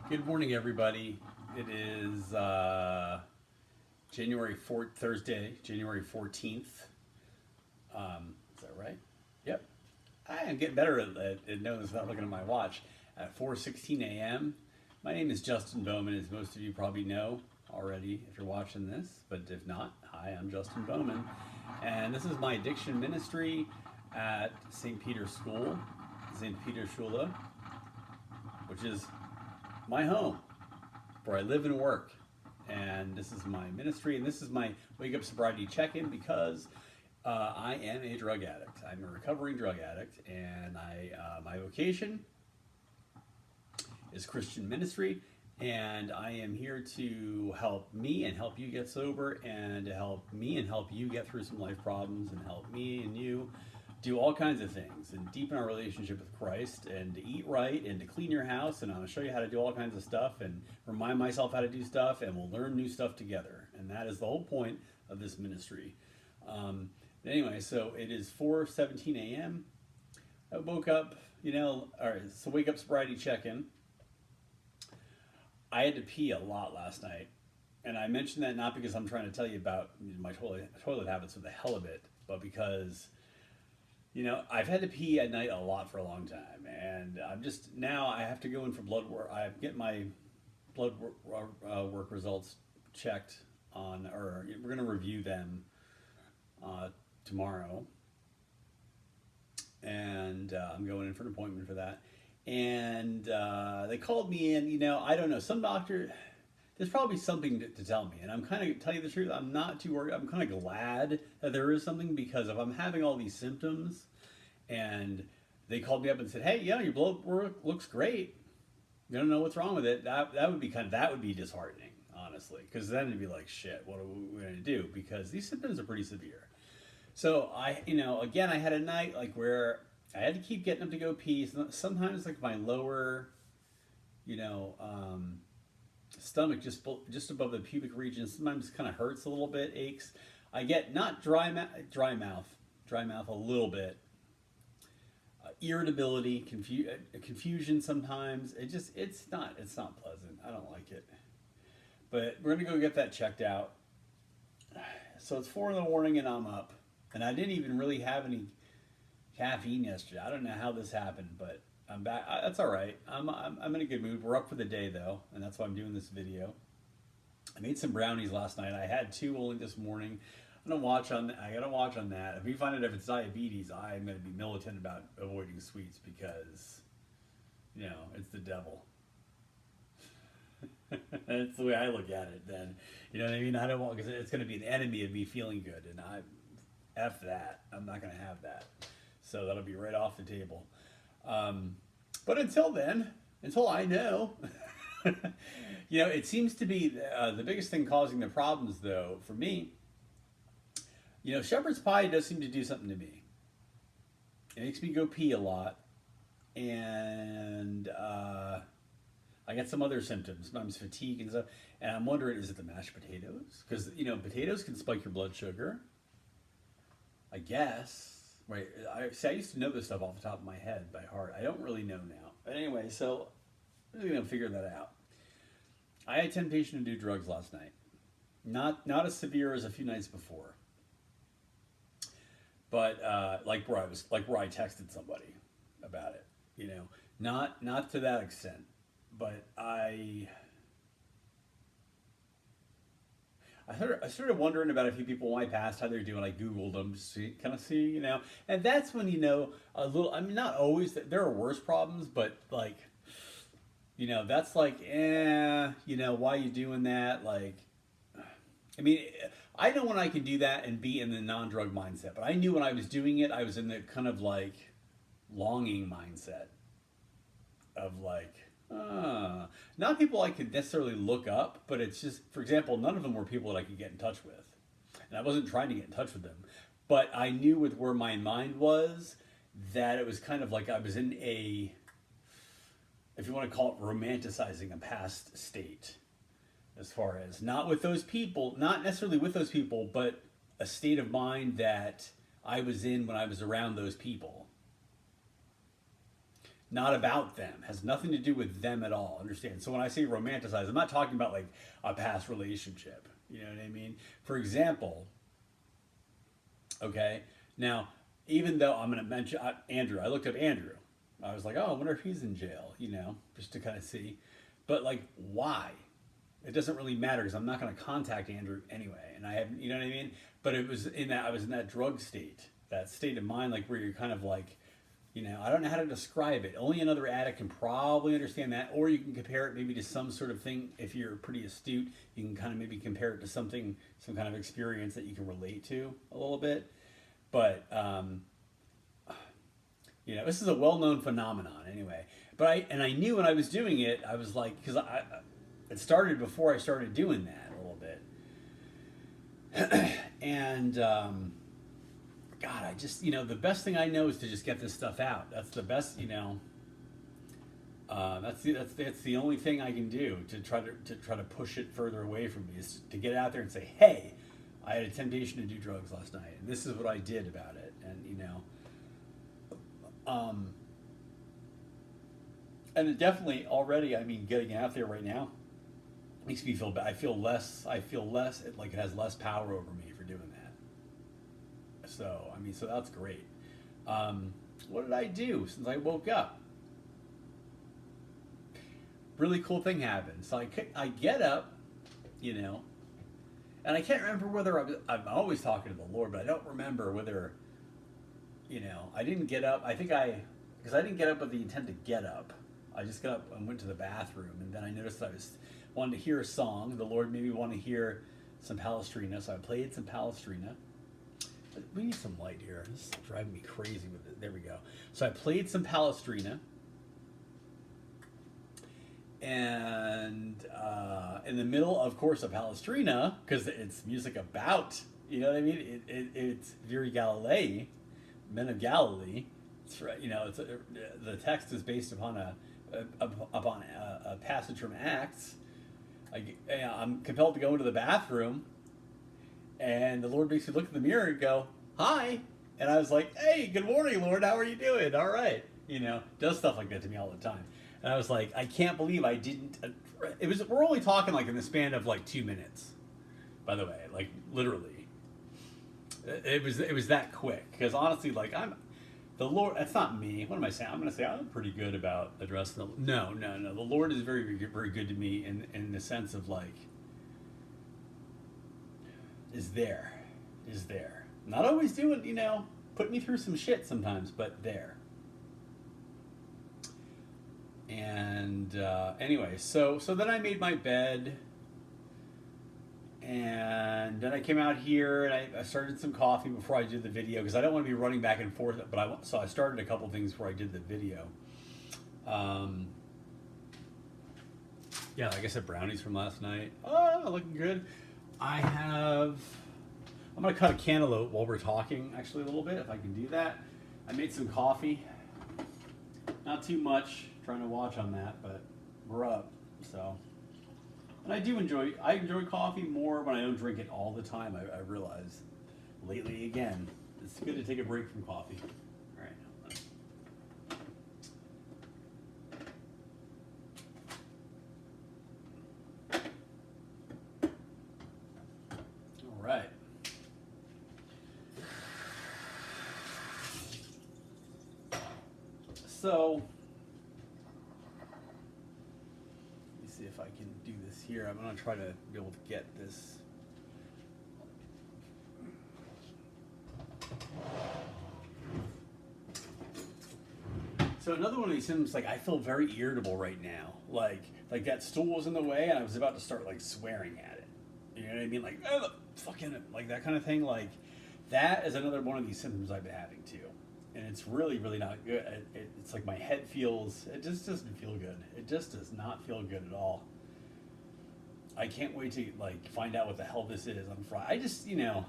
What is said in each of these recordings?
Good morning, everybody. It is Thursday, January 14th. Is that right? Yep. I am getting better at knowing this without looking at my watch. At 4:16 a.m. My name is Justin Bowman, as most of you probably know already if you're watching this. But if not, hi, I'm Justin Bowman. And this is my addiction ministry at St. Peter's School, St. Peterschule, which is my home where I live and work. And this is my ministry, and this is my Wake Up Sobriety check-in because I am a drug addict. I'm a recovering drug addict, and my vocation is Christian ministry, and I am here to help me and help you get sober, and to help me and help you get through some life problems, and help me and you do all kinds of things and deepen our relationship with Christ, and to eat right, and to clean your house, and I'm going to show you how to do all kinds of stuff and remind myself how to do stuff, and we'll learn new stuff together. And that is the whole point of this ministry. Anyway, so it is 4:17 a.m. I woke up, all right, so Wake Up Sobriety check-in. I had to pee a lot last night, and I mentioned that not because I'm trying to tell you about my toilet habits with the hell of it, but because I've had to pee at night a lot for a long time, and now I have to go in for blood work. I get my blood work results checked or we're going to review them tomorrow, and I'm going in for an appointment for that. And they called me in. I don't know. Some doctor, there's probably something to tell me, and I'm kind of, tell you the truth, I'm not too worried. I'm kind of glad that there is something, because if I'm having all these symptoms and they called me up and said, hey, your blood work looks great, you don't know what's wrong with it, that would be disheartening, honestly, because then it'd be like, shit, what are we going to do? Because these symptoms are pretty severe. So again, I had a night like where I had to keep getting up to go pee. Sometimes like my lower, stomach just above the pubic region sometimes kind of hurts a little bit, aches. I get not dry mouth a little bit, irritability, confusion sometimes. It's not pleasant. I don't like it. But we're gonna go get that checked out. So it's 4 in the morning and I'm up, and I didn't even really have any caffeine yesterday. I don't know how this happened, but I'm back. That's all right. I'm in a good mood. We're up for the day though, and that's why I'm doing this video. I made some brownies last night. I had 2 only this morning. I gotta watch on that. If we find out if it's diabetes, I'm gonna be militant about avoiding sweets, because it's the devil. That's the way I look at it. Then you know what I mean. I don't want, because it's gonna be an enemy of me feeling good, and f that. I'm not gonna have that. So that'll be right off the table. But until then, until I know, it seems to be the biggest thing causing the problems, though, for me. Shepherd's pie does seem to do something to me. It makes me go pee a lot, and I get some other symptoms, sometimes fatigue and stuff. And I'm wondering, is it the mashed potatoes? Because potatoes can spike your blood sugar, I guess. Right. I used to know this stuff off the top of my head by heart. I don't really know now. But anyway, so I'm really going to figure that out. I had temptation to do drugs last night. Not as severe as a few nights before. But like where I texted somebody about it. Not to that extent. But I started wondering about a few people in my past, how they're doing. I Googled them just to kind of see, and that's when, a little, I mean, not always, there are worse problems, but like, that's like, why are you doing that? Like, I mean, I know when I can do that and be in the non-drug mindset, but I knew when I was doing it, I was in the kind of like longing mindset of like, not people I could necessarily look up, but it's just, for example, none of them were people that I could get in touch with. And I wasn't trying to get in touch with them. But I knew with where my mind was, that it was kind of like I was in a, if you want to call it, romanticizing a past state. As far as, not with those people, not necessarily with those people, but a state of mind that I was in when I was around those people. not about them, has nothing to do with them at all. Understand? So when I say romanticize, I'm not talking about like a past relationship. You know what I mean? For example, okay, now even though I'm going to mention Andrew, I looked up Andrew. I was like, oh, I wonder if he's in jail, you know, just to kind of see. But like, why? It doesn't really matter because I'm not going to contact Andrew anyway. And I have, you know what I mean? But it was in that, I was in that drug state, that state of mind, like where you're kind of like, you know, I don't know how to describe it. Only another addict can probably understand that. Or you can compare it maybe to some sort of thing. If you're pretty astute, you can kind of maybe compare it to something, some kind of experience that you can relate to a little bit. But, you know, this is a well-known phenomenon anyway. But I knew when I was doing it, I was like, because it started before I started doing that a little bit. And, God, I just, you know, the best thing I know is to just get this stuff out. That's the best, you know, that's the only thing I can do to try to push it further away from me, is to get out there and say, hey, I had a temptation to do drugs last night, and this is what I did about it. And, you know, and it definitely already, I mean, getting out there right now makes me feel bad. I feel less, like it has less power over me for doing that. So, I mean, so that's great. What did I do since I woke up? Really cool thing happened. So I get up, you know, and I can't remember whether I'm always talking to the Lord, but I don't remember whether, you know, I didn't get up. Because I didn't get up with the intent to get up. I just got up and went to the bathroom, and then I noticed I wanted to hear a song. The Lord made me want to hear some Palestrina, so I played some Palestrina. We need some light here. This is driving me crazy with it. There we go. So I played some Palestrina. And in the middle, of course, of Palestrina, because it's music about, you know what I mean? It's Viri Galilei, Men of Galilee. It's, you know, the text is based upon a passage from Acts. I'm compelled to go into the bathroom, and the Lord makes me look in the mirror and go, hi. And I was like, hey, good morning, Lord. How are you doing? All right. You know, does stuff like that to me all the time. And I was like, I can't believe I didn't. We're only talking like in the span of like 2 minutes, by the way, like literally. It was that quick. Because honestly, like the Lord, that's not me. What am I saying? I'm going to say I'm pretty good about addressing no. The Lord is very, very good to me in the sense of like, is there. Not always doing, you know, put me through some shit sometimes, but there. And anyway, so then I made my bed, and then I came out here and I started some coffee before I did the video because I don't want to be running back and forth. But so I started a couple things before I did the video. Yeah, like I said, brownies from last night. Oh, looking good. I'm gonna cut a cantaloupe while we're talking, actually a little bit, if I can do that. I made some coffee. Not too much. Trying to watch on that, but we're up. So, and I enjoy coffee more when I don't drink it all the time. I realize lately, again, it's good to take a break from coffee. All right. So, let me see if I can do this here. I'm going to try to be able to get this. So another one of these symptoms, like I feel very irritable right now. Like that stool was in the way, and I was about to start like swearing at it. You know what I mean? Like, oh, fucking, like that kind of thing. Like that is another one of these symptoms I've been having too. And it's really, really not good. It's like my head feels, it just doesn't feel good. It just does not feel good at all. I can't wait to like find out what the hell this is on Friday. I just, you know,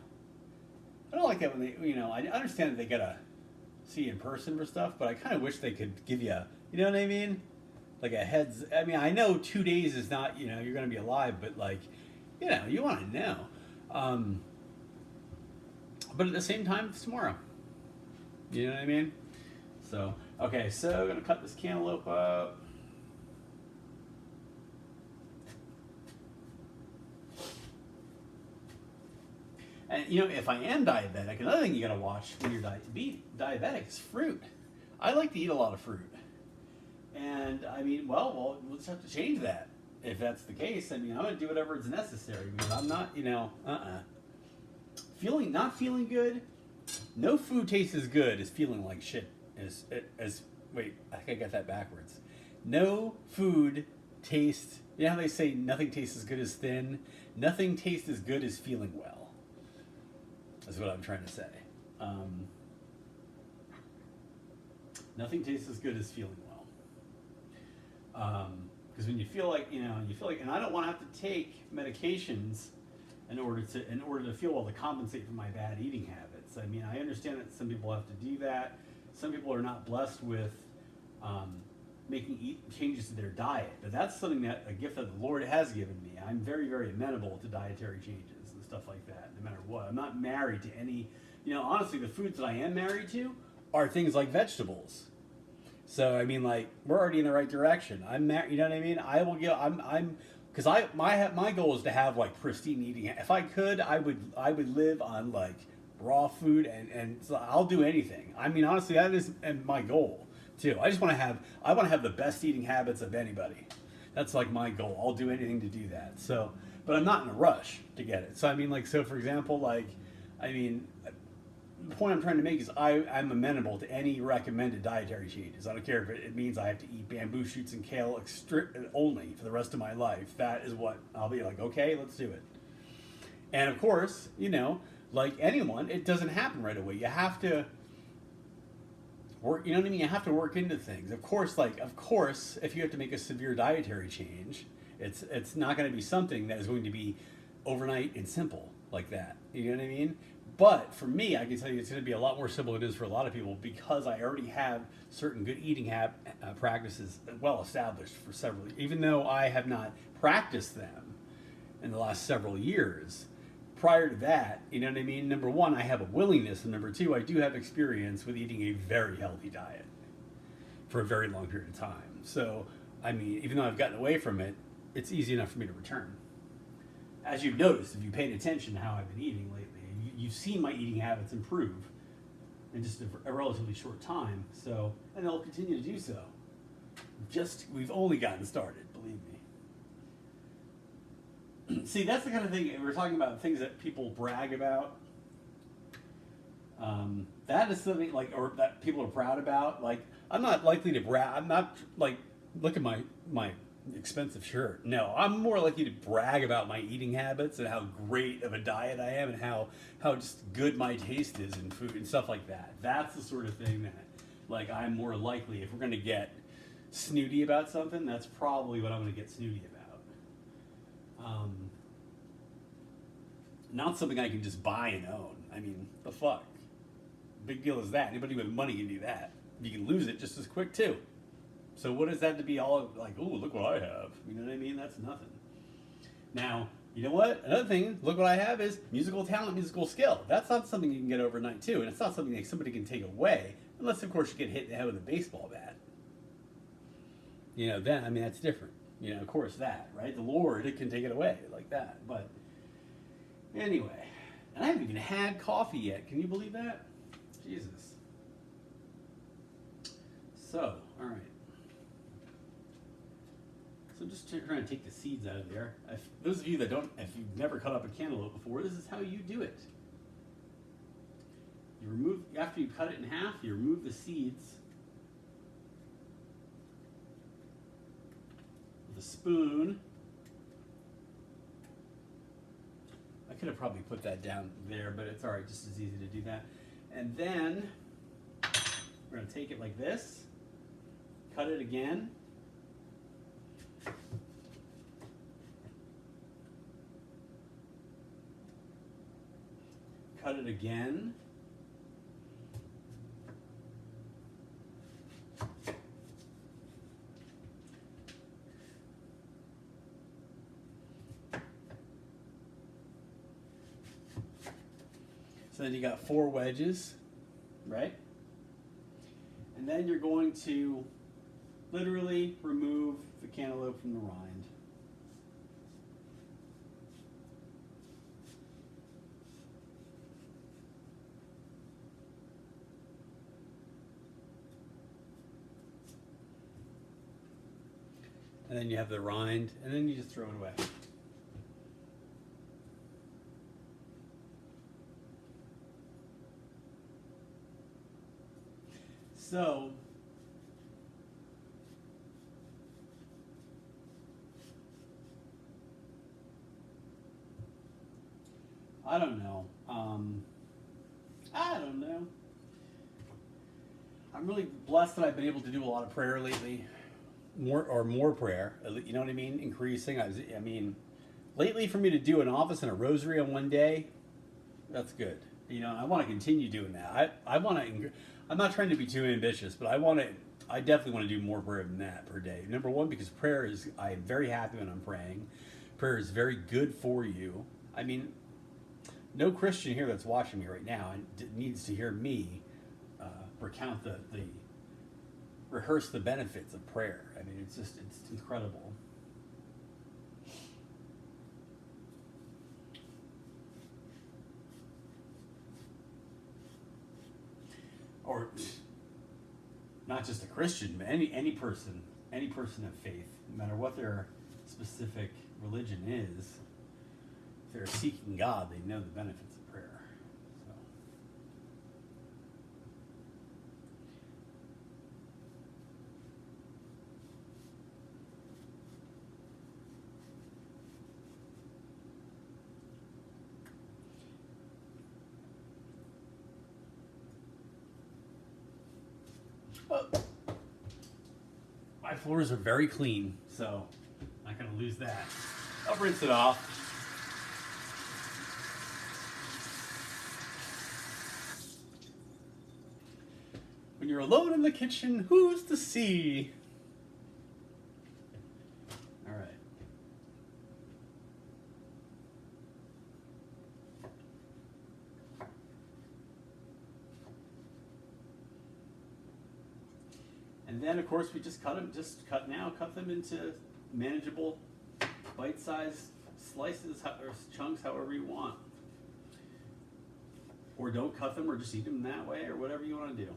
I don't like that when they, you know, I understand that they gotta see you in person for stuff, but I kind of wish they could give you you know what I mean? Like a heads, I mean, I know 2 days is not, you know, you're gonna be alive, but like, you know, you want to know. But at the same time, it's tomorrow. You know what I mean? So, Okay, so I'm gonna cut this cantaloupe up. And you know, if I am diabetic, another thing you gotta watch when you're diabetic is fruit. I like to eat a lot of fruit, and I mean, we'll just have to change that if that's the case. I mean, I'm gonna do whatever is necessary because I'm not, not feeling good. No food tastes as good as feeling like shit. As wait, I think I got that backwards. No food tastes. You know how they say nothing tastes as good as thin. Nothing tastes as good as feeling well. That's what I'm trying to say. Nothing tastes as good as feeling well. Because when you feel like, and I don't want to have to take medications in order to feel well to compensate for my bad eating habits. I mean, I understand that some people have to do that. Some people are not blessed with making changes to their diet, but that's something a gift that the Lord has given me. I'm very, very amenable to dietary changes and stuff like that, no matter what. I'm not married to any, honestly, the foods that I am married to are things like vegetables. So I mean, like, we're already in the right direction. I'm married, you know what I mean? I will get. Because my goal is to have like pristine eating. If I could, I would live on like raw food and so I'll do anything. I mean, honestly, that is my goal too. I want to have the best eating habits of anybody. That's like my goal. I'll do anything to do that. So, but I'm not in a rush to get it. So I mean, like, so for example, the point I'm trying to make is I'm amenable to any recommended dietary changes. I don't care if it means I have to eat bamboo shoots and kale only for the rest of my life. That is what I'll be like, okay, let's do it. And of course, like anyone, it doesn't happen right away. You have to work, you know what I mean? You have to work into things. Of course, if you have to make a severe dietary change, it's not going to be something that is going to be overnight and simple like that. You know what I mean? But for me, I can tell you it's going to be a lot more simple than it is for a lot of people because I already have certain good eating practices well established for several, even though I have not practiced them in the last several years. Prior to that, you know what I mean? Number one, I have a willingness, and number two, I do have experience with eating a very healthy diet for a very long period of time. So, I mean, even though I've gotten away from it, it's easy enough for me to return. As you've noticed, if you paid attention to how I've been eating lately, you've seen my eating habits improve in just a relatively short time. So, and they'll continue to do so. We've only gotten started, believe me. See, that's the kind of thing, we're talking about things that people brag about. That is something or that people are proud about. Like, I'm not likely to brag. I'm not like, look at my expensive shirt. No, I'm more likely to brag about my eating habits and how great of a diet I am and how just good my taste is in food and stuff like that. That's the sort of thing that, like, I'm more likely, if we're going to get snooty about something, that's probably what I'm going to get snooty about. Not something I can just buy and own. I mean, the fuck? Big deal is that? Anybody with money can do that. You can lose it just as quick too. So what is that to be all like, oh, look what I have? You know what I mean? That's nothing. Now, you know what? Another thing, look what I have is musical talent, musical skill. That's not something you can get overnight too, and it's not something that somebody can take away, unless of course you get hit in the head with a baseball bat. Then, I mean, that's different. Of course that, right? The Lord can take it away like that. But anyway, and I haven't even had coffee yet. Can you believe that? Jesus. So, all right. So just trying to take the seeds out of there. Those of you that if you've never cut up a cantaloupe before, this is how you do it. After you cut it in half, you remove the seeds with a spoon. I could have probably put that down there, but it's all right, just as easy to do that. And then we're going to take it like this, cut it again. Cut it again. So then you got 4 wedges, right? And And then you're going to literally remove the cantaloupe from the rind. And then you have the rind, and then you just throw it away. So, I don't know. I don't know. I'm really blessed that I've been able to do a lot of prayer lately. More prayer. You know what I mean? Increasing. I mean, lately for me to do an office and a rosary on one day, that's good. You know, I want to continue doing that. I want to. I'm not trying to be too ambitious, but I definitely want to do more prayer than that per day. Number one, because prayer is. I'm very happy when I'm praying. Prayer is very good for you. I mean, no Christian here that's watching me right now needs to hear me recount rehearse the benefits of prayer. I mean, it's incredible. Or not just a Christian, but any person of faith, no matter what their specific religion is, if they're seeking God, they know the benefits of prayer. Well, my floors are very clean, so I'm not going to lose that. I'll rinse it off. When you're alone in the kitchen, who's to see? All right. And then, of course, we just cut them into manageable, bite-sized slices or chunks, however you want. Or don't cut them, or just eat them that way, or whatever you want to do.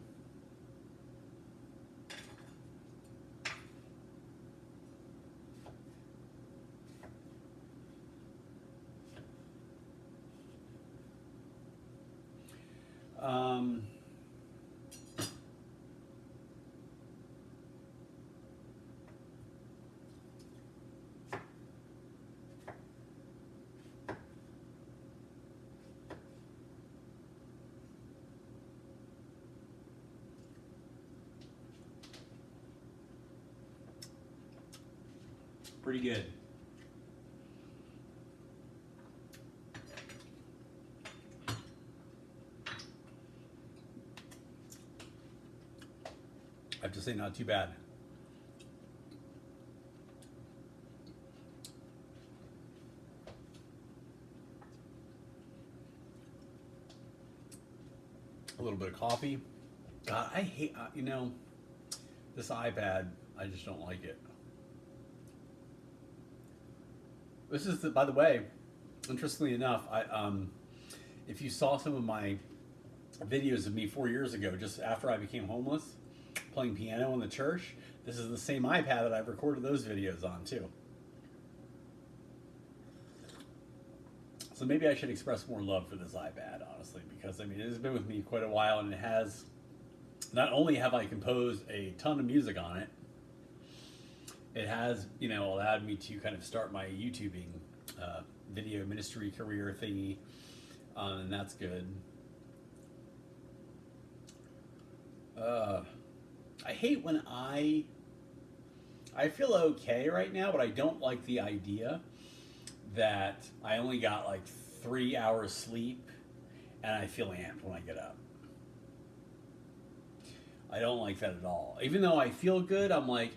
Pretty good. I have to say, not too bad. A little bit of coffee. God, I hate, this iPad, I just don't like it. This is, by the way, interestingly enough, if you saw some of my videos of me 4 years ago, just after I became homeless, playing piano in the church, this is the same iPad that I've recorded those videos on too. So maybe I should express more love for this iPad, honestly, because I mean, it has been with me quite a while, and it has, not only have I composed a ton of music on it, it has, allowed me to kind of start my YouTubing video ministry career thingy, and that's good. I hate when I feel okay right now, but I don't like the idea that I only got like 3 hours sleep and I feel amped when I get up. I don't like that at all. Even though I feel good, I'm like,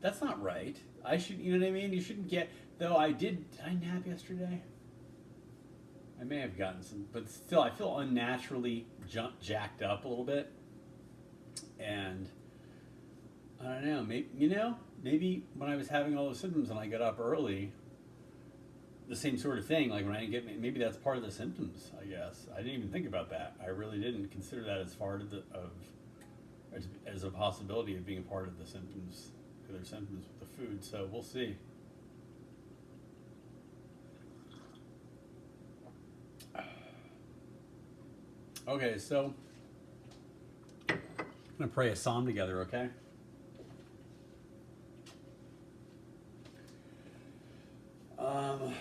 that's not right. I should, you know what I mean? You shouldn't get, though did I nap yesterday? I may have gotten some, but still I feel unnaturally jacked up a little bit. And I don't know. Maybe when I was having all those symptoms and I got up early, the same sort of thing. Like when I didn't get, maybe that's part of the symptoms. I guess I didn't even think about that. I really didn't consider that as part of as a possibility of being a part of the symptoms, their symptoms with the food. So we'll see. Okay, so I'm gonna pray a psalm together. Okay. Um,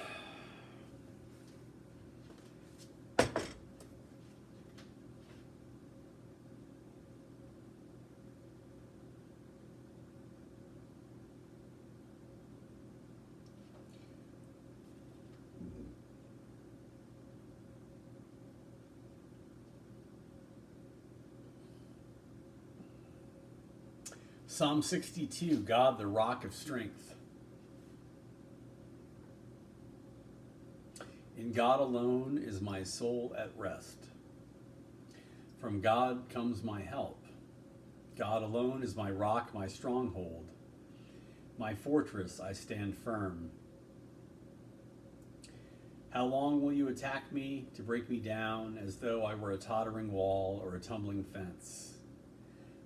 Psalm 62, God, the rock of strength. In God alone is my soul at rest. From God comes my help. God alone is my rock, my stronghold. My fortress, I stand firm. How long will you attack me to break me down as though I were a tottering wall or a tumbling fence?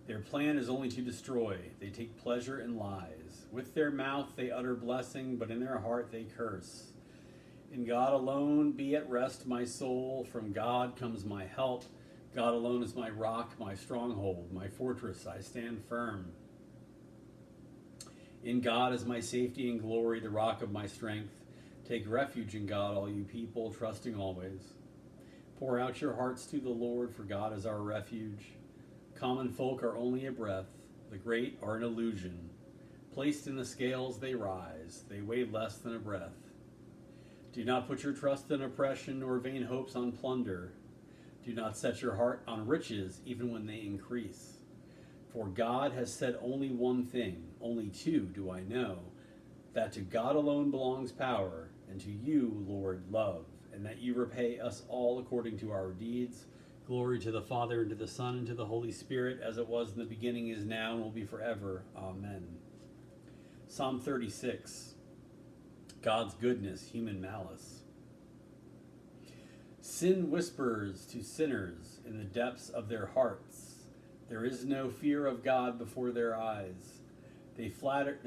Their plan is only to destroy. They take pleasure in lies. With their mouth they utter blessing, but in their heart they curse. In God alone be at rest my soul. From God comes my help. God alone is my rock, my stronghold, my fortress. I stand firm. In God is my safety and glory, the rock of my strength. Take refuge in God, all you people, trusting always. Pour out your hearts to the Lord, for God is our refuge. Common folk are only a breath. The great are an illusion. Placed in the scales they rise. They weigh less than a breath. Do not put your trust in oppression or vain hopes on plunder. Do not set your heart on riches, even when they increase. For God has said only one thing, only two do I know, that to God alone belongs power, and to you, Lord, love, and that you repay us all according to our deeds. Glory to the Father, and to the Son, and to the Holy Spirit, as it was in the beginning, is now, and will be forever. Amen. Psalm 36. God's goodness, human malice. Sin whispers to sinners in the depths of their hearts. There is no fear of God before their eyes. They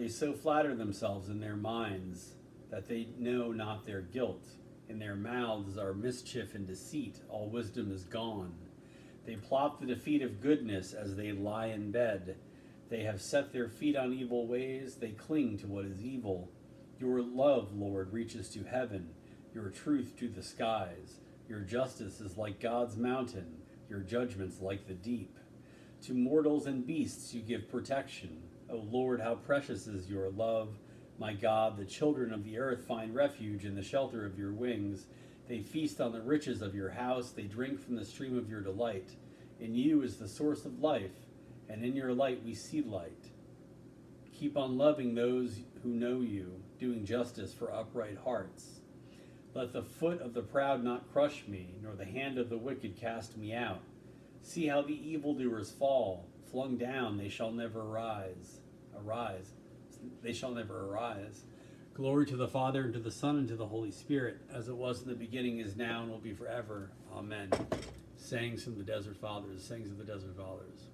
so flatter themselves in their minds that they know not their guilt. In their mouths are mischief and deceit. All wisdom is gone. They plot the defeat of goodness as they lie in bed. They have set their feet on evil ways. They cling to what is evil. Your love, Lord, reaches to heaven, your truth to the skies. Your justice is like God's mountain, your judgments like the deep. To mortals and beasts you give protection. O Lord, how precious is your love. My God, the children of the earth find refuge in the shelter of your wings. They feast on the riches of your house. They drink from the stream of your delight. In you is the source of life, and in your light we see light. Keep on loving those who know you, doing justice for upright hearts. Let the foot of the proud not crush me, nor the hand of the wicked cast me out. See how the evildoers fall. Flung down, they shall never arise. They shall never arise. Glory to the Father, and to the Son, and to the Holy Spirit, as it was in the beginning, is now, and will be forever. Amen. Sayings from the Desert Fathers. Sayings of the Desert Fathers.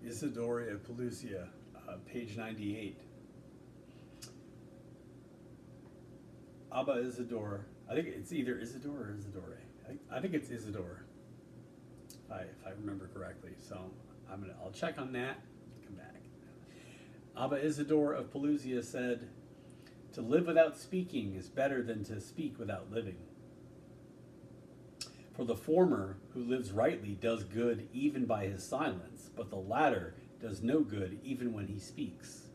Isidore of Pelusia, page 98. Abba Isidore. I think it's either Isidore or Isidore. I think it's Isidore, if I remember correctly. So I'll check on that. Come back. Abba Isidore of Pelusia said, "To live without speaking is better than to speak without living." For the former, who lives rightly, does good even by his silence, but the latter does no good even when he speaks.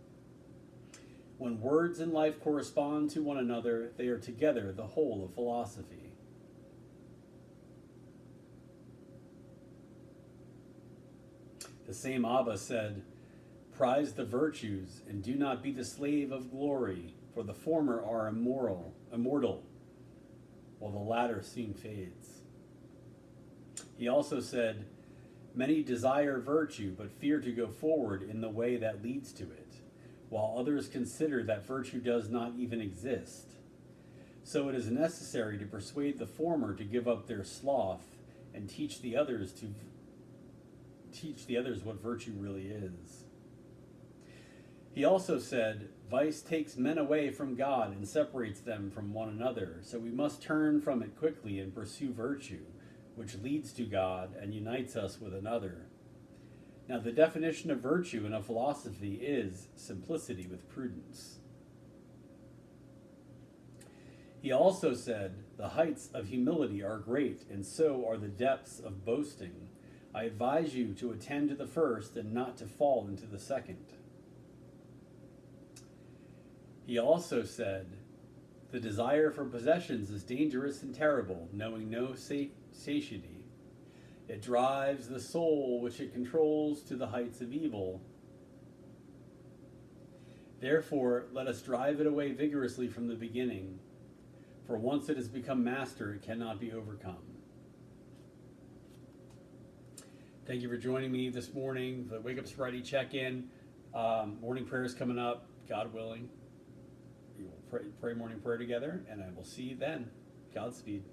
When words and life correspond to one another, they are together the whole of philosophy. The same Abba said, "Prize the virtues, and do not be the slave of glory, for the former are immortal, while the latter soon fades." He also said, "Many desire virtue, but fear to go forward in the way that leads to it, while others consider that virtue does not even exist. So it is necessary to persuade the former to give up their sloth and teach the others what virtue really is." He also said, "Vice takes men away from God and separates them from one another, so we must turn from it quickly and pursue virtue, which leads to God and unites us with another." Now, the definition of virtue in a philosophy is simplicity with prudence. He also said, "The heights of humility are great, and so are the depths of boasting. I advise you to attend to the first and not to fall into the second." He also said, "The desire for possessions is dangerous and terrible, knowing no satiety. It drives the soul which it controls to the heights of evil. Therefore, let us drive it away vigorously from the beginning, for once it has become master, it cannot be overcome." Thank you for joining me this morning. The Wake Up Sobriety check-in. Morning prayer is coming up, God willing. We will pray morning prayer together, and I will see you then. Godspeed.